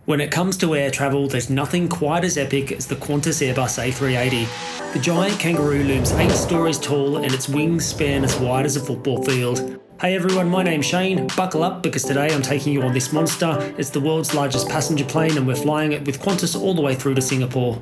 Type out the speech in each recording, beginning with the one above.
When it comes to air travel, there's nothing quite as epic as the Qantas Airbus A380. The giant Kangaroo looms 8 stories tall and its wings span as wide as a football field. Hey everyone, my name's Shane. Buckle up because today I'm taking you on this monster. It's the world's largest passenger plane and we're flying it with Qantas all the way through to Singapore.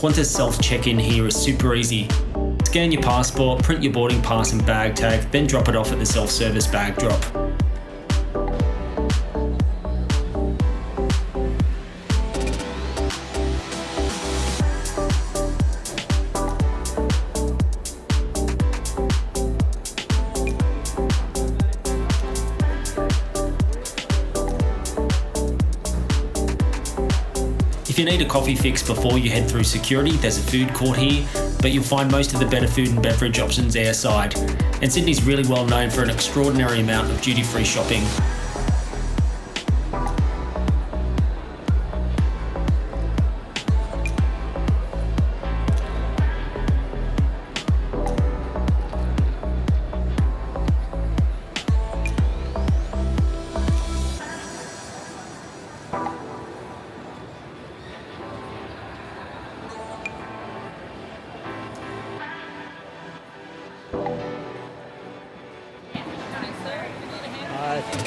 Qantas self-check-in here is super easy. Scan your passport, print your boarding pass and bag tag, then drop it off at the self-service bag drop. If you need a coffee fix before you head through security, there's a food court here, but you'll find most of the better food and beverage options airside. And Sydney's really well known for an extraordinary amount of duty-free shopping.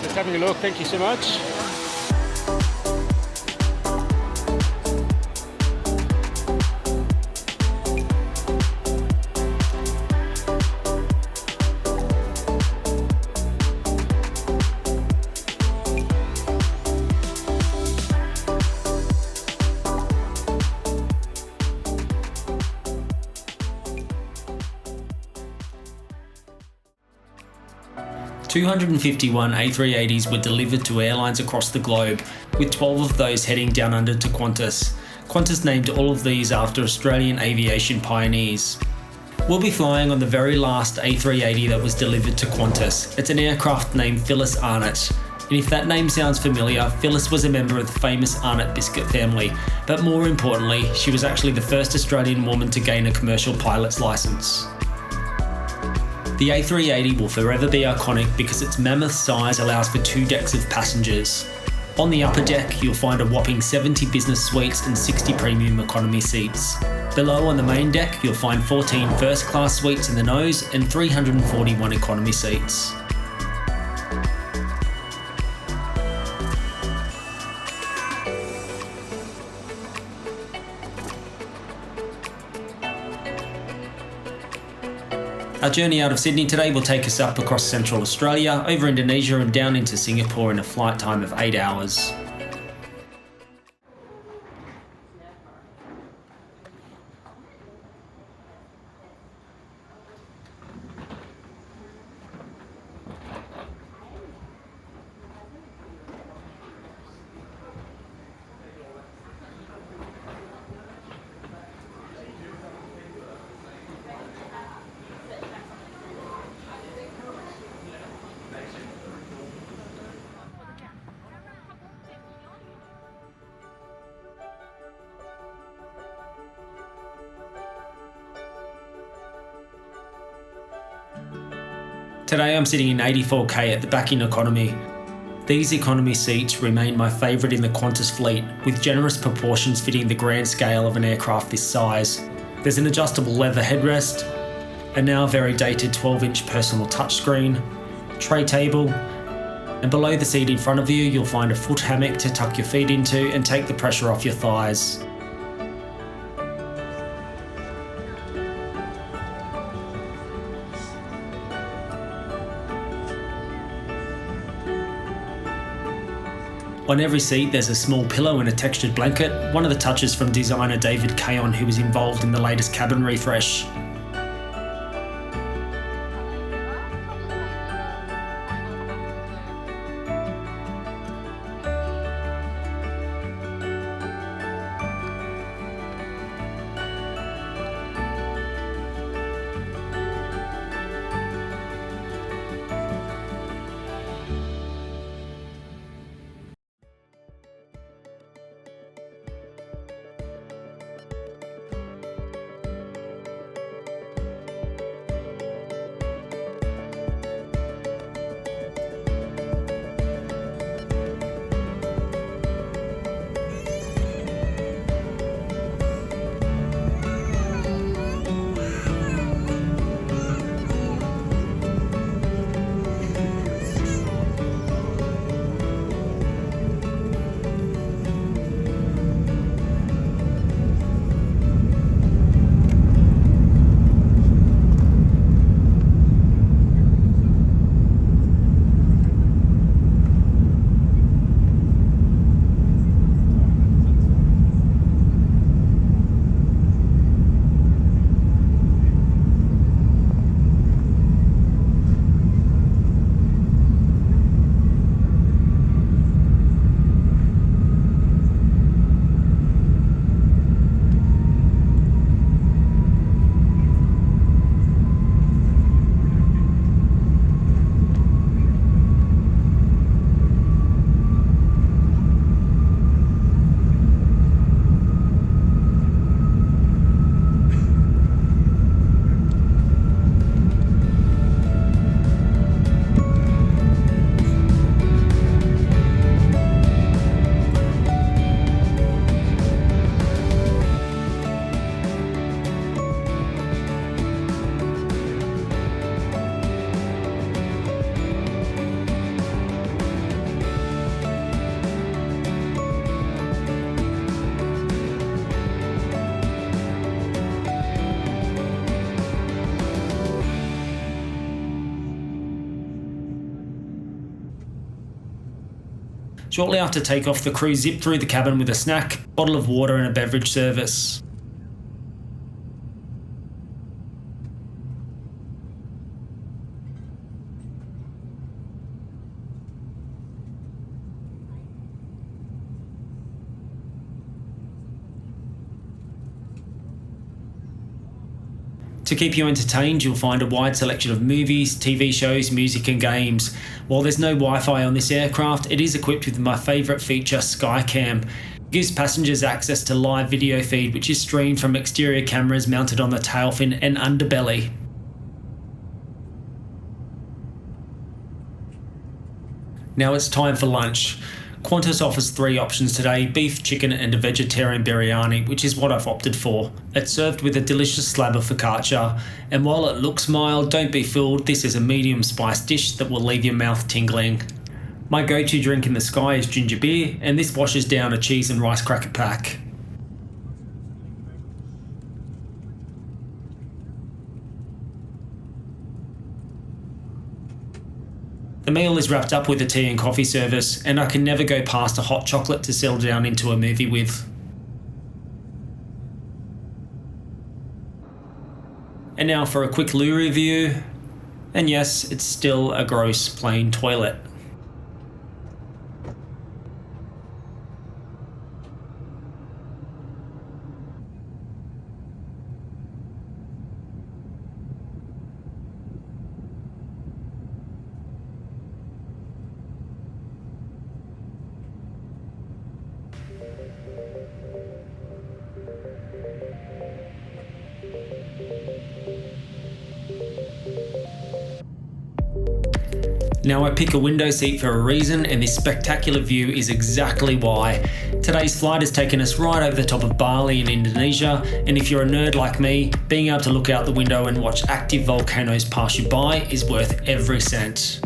Just having a look, thank you so much. $251 A380s were delivered to airlines across the globe, with 12 of those heading down under to Qantas. Qantas named all of these after Australian aviation pioneers. We'll be flying on the very last A380 that was delivered to Qantas. It's an aircraft named Phyllis Arnott. And if that name sounds familiar, Phyllis was a member of the famous Arnott biscuit family, but more importantly, she was actually the first Australian woman to gain a commercial pilot's licence. The A380 will forever be iconic because its mammoth size allows for 2 decks of passengers. On the upper deck, you'll find a whopping 70 business suites and 60 premium economy seats. Below on the main deck, you'll find 14 first class suites in the nose and 341 economy seats. Our journey out of Sydney today will take us up across Central Australia, over Indonesia and down into Singapore in a flight time of 8 hours. Today I'm sitting in 84K at the back in economy. These economy seats remain my favourite in the Qantas fleet, with generous proportions fitting the grand scale of an aircraft this size. There's an adjustable leather headrest, a now very dated 12-inch personal touchscreen, tray table, and below the seat in front of you you'll find a foot hammock to tuck your feet into and take the pressure off your thighs. On every seat there's a small pillow and a textured blanket, one of the touches from designer David Kayon, who was involved in the latest cabin refresh. Shortly after takeoff, the crew zipped through the cabin with a snack, bottle of water and a beverage service. To keep you entertained, you'll find a wide selection of movies, TV shows, music and games. While there's no Wi-Fi on this aircraft, it is equipped with my favourite feature, Skycam. It gives passengers access to live video feed, which is streamed from exterior cameras mounted on the tail fin and underbelly. Now it's time for lunch. Qantas offers 3 options today: beef, chicken and a vegetarian biryani, which is what I've opted for. It's served with a delicious slab of focaccia, and while it looks mild, don't be fooled, this is a medium spiced dish that will leave your mouth tingling. My go-to drink in the sky is ginger beer, and this washes down a cheese and rice cracker pack. The meal is wrapped up with a tea and coffee service, and I can never go past a hot chocolate to settle down into a movie with. And now for a quick loo review. And yes, it's still a gross plain toilet. Now I pick a window seat for a reason, and this spectacular view is exactly why. Today's flight has taken us right over the top of Bali in Indonesia, and if you're a nerd like me, being able to look out the window and watch active volcanoes pass you by is worth every cent.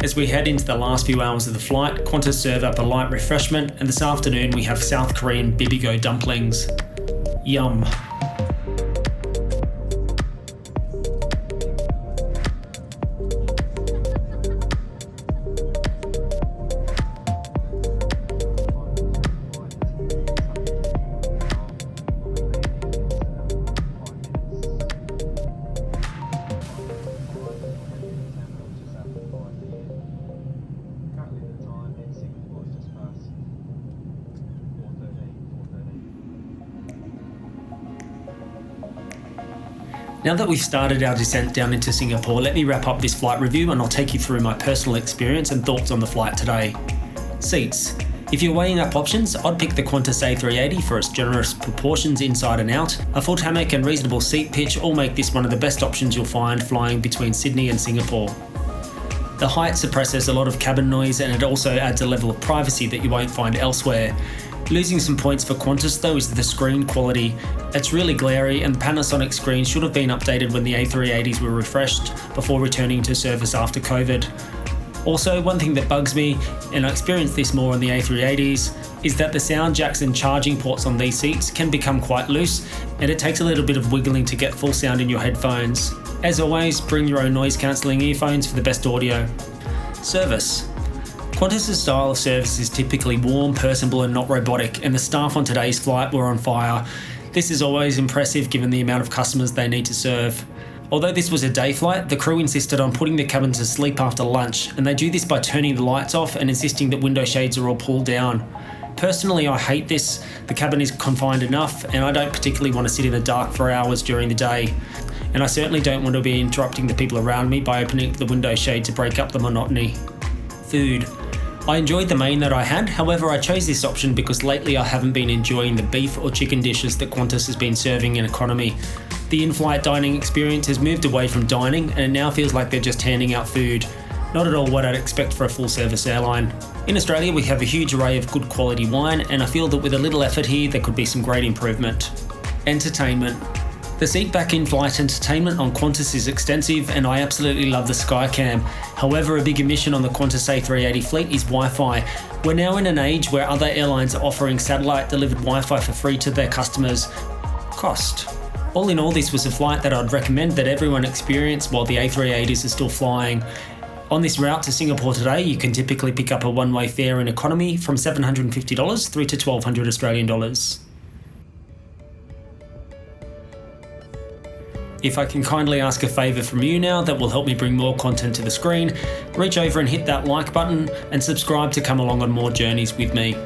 As we head into the last few hours of the flight, Qantas serve up a light refreshment, and this afternoon we have South Korean bibigo dumplings. Yum. Now that we've started our descent down into Singapore, let me wrap up this flight review and I'll take you through my personal experience and thoughts on the flight today. Seats. If you're weighing up options, I'd pick the Qantas A380 for its generous proportions inside and out. A full hammock and reasonable seat pitch all make this one of the best options you'll find flying between Sydney and Singapore. The height suppresses a lot of cabin noise, and it also adds a level of privacy that you won't find elsewhere. Losing some points for Qantas though is the screen quality. It's really glary, and the Panasonic screen should have been updated when the A380s were refreshed before returning to service after COVID. Also, one thing that bugs me, and I experienced this more on the A380s, is that the sound jacks and charging ports on these seats can become quite loose, and it takes a little bit of wiggling to get full sound in your headphones. As always, bring your own noise cancelling earphones for the best audio. Service. Qantas' style of service is typically warm, personable and not robotic, and the staff on today's flight were on fire. This is always impressive given the amount of customers they need to serve. Although this was a day flight, the crew insisted on putting the cabin to sleep after lunch, and they do this by turning the lights off and insisting that window shades are all pulled down. Personally, I hate this. The cabin is confined enough, and I don't particularly want to sit in the dark for hours during the day. And I certainly don't want to be interrupting the people around me by opening the window shade to break up the monotony. food. I enjoyed the main that I had, however I chose this option because lately I haven't been enjoying the beef or chicken dishes that Qantas has been serving in economy. The in-flight dining experience has moved away from dining and it now feels like they're just handing out food. Not at all what I'd expect for a full-service airline. In Australia we have a huge array of good quality wine and I feel that with a little effort here there could be some great improvement. Entertainment. The seat-back in-flight entertainment on Qantas is extensive and I absolutely love the Skycam. However, a big omission on the Qantas A380 fleet is Wi-Fi. We're now in an age where other airlines are offering satellite-delivered Wi-Fi for free to their customers. Cost. All in all, this was a flight that I'd recommend that everyone experience while the A380s are still flying. On this route to Singapore today, you can typically pick up a one-way fare in economy from $750 through to $1,200 Australian dollars. If I can kindly ask a favour from you now that will help me bring more content to the screen, reach over and hit that like button and subscribe to come along on more journeys with me.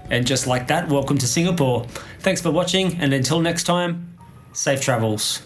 And just like that, welcome to Singapore. Thanks for watching, and until next time, safe travels.